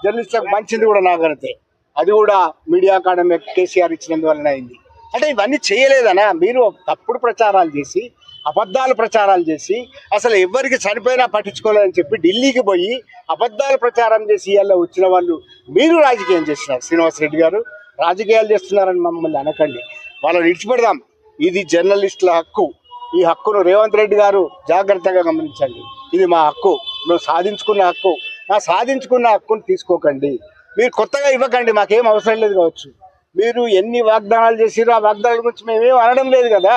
జర్నలిస్టులకు మంచిది కూడా నాగరితే, అది కూడా మీడియా అకాడమీ కేసీఆర్ ఇచ్చినందువలన అయింది. అంటే ఇవన్నీ చేయలేదనా? మీరు తప్పుడు ప్రచారాలు చేసి, అబద్ధాలు ప్రచారాలు చేసి, అసలు ఎవరికి చనిపోయినా పట్టించుకోలేదని చెప్పి ఢిల్లీకి పోయి అబద్ధాలు ప్రచారం చేసి ఇవాళ వచ్చిన వాళ్ళు మీరు రాజకీయం చేస్తున్నారు. శ్రీనివాసరెడ్డి గారు రాజకీయాలు చేస్తున్నారని మమ్మల్ని అనకండి. వాళ్ళని విడిచిపెడదాం. ఇది జర్నలిస్టుల హక్కు. ఈ హక్కును రేవంత్ రెడ్డి గారు జాగ్రత్తగా గమనించండి. ఇది మా హక్కు, మేము సాధించుకున్న హక్కు. సాధించుకున్న హక్కును తీసుకోకండి. మీరు కొత్తగా ఇవ్వకండి, మాకేం అవసరం లేదు కావచ్చు. మీరు ఎన్ని వాగ్దానాలు చేసిరో ఆ వాగ్దానాల గురించి మేమేం అనడం లేదు కదా.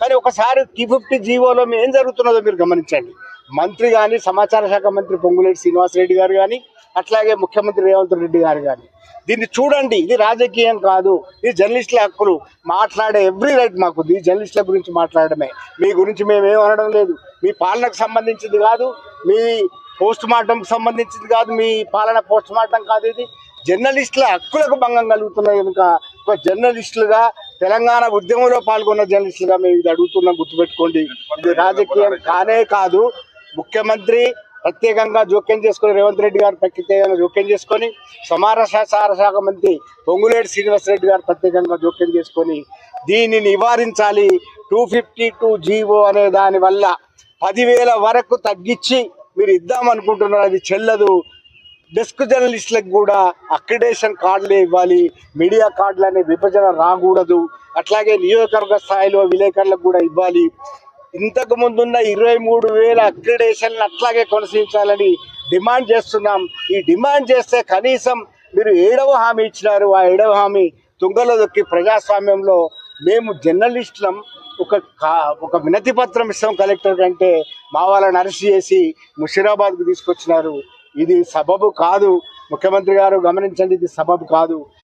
కానీ ఒకసారి T50 జీవోలో ఏం జరుగుతున్నదో మీరు గమనించండి. మంత్రి కానీ, సమాచార శాఖ మంత్రి పొంగులేటి శ్రీనివాసరెడ్డి గారు కానీ, అట్లాగే ముఖ్యమంత్రి రేవంత్ రెడ్డి గారు కానీ దీన్ని చూడండి. ఇది రాజకీయం కాదు, ఇది జర్నలిస్టుల హక్కులు. మాట్లాడే ఎవ్రీ రైట్ మాకు ఈ జర్నలిస్టుల గురించి మాట్లాడమే. మీ గురించి మేమేం అనడం లేదు. మీ పాలనకు సంబంధించింది కాదు, మీ పోస్ట్ మార్టంకి సంబంధించింది కాదు, మీ పాలన పోస్ట్ మార్టం కాదు. ఇది జర్నలిస్టుల హక్కులకు భంగం కలుగుతున్నాయి కనుక ఒక జర్నలిస్టులుగా, తెలంగాణ ఉద్యమంలో పాల్గొన్న జర్నలిస్టులుగా మేము ఇది అడుగుతున్నాం. గుర్తుపెట్టుకోండి, ఇది రాజకీయం కానే కాదు. ముఖ్యమంత్రి ప్రత్యేకంగా జోక్యం చేసుకొని, రేవంత్ రెడ్డి గారు ప్రత్యేకంగా జోక్యం చేసుకొని, సమాచార శాఖ మంత్రి పొంగులేటి శ్రీనివాసరెడ్డి గారు ప్రత్యేకంగా జోక్యం చేసుకొని దీన్ని నివారించాలి. 252 జీవో అనే దానివల్ల 10,000 వరకు తగ్గించి మీరు ఇద్దామనుకుంటున్నారు. అది చెల్లదు. డెస్క్ జర్నలిస్టులకు కూడా అక్రిడేషన్ కార్డులే ఇవ్వాలి. మీడియా కార్డులు అనే విభజన రాకూడదు. అట్లాగే నియోజకవర్గ స్థాయిలో విలేకరులకు కూడా ఇవ్వాలి. ఇంతకు ముందున్న 23,000 అక్రిడేషన్లు అట్లాగే కొనసాగించాలని డిమాండ్ చేస్తున్నాం. ఈ డిమాండ్ చేస్తే కనీసం మీరు 7వ హామీ ఇచ్చినారు, ఆ 7వ హామీ తుంగలో దొక్కి ప్రజాస్వామ్యంలో మేము జర్నలిస్టులం ఒక వినతి పత్రం ఇస్తాం కలెక్టర్ కంటే మా వాళ్ళని అరెస్ట్ చేసి ముషీరాబాద్కు తీసుకొచ్చినారు. ఇది సబబు కాదు. ముఖ్యమంత్రి గారు గమనించండి, ఇది సబబు కాదు.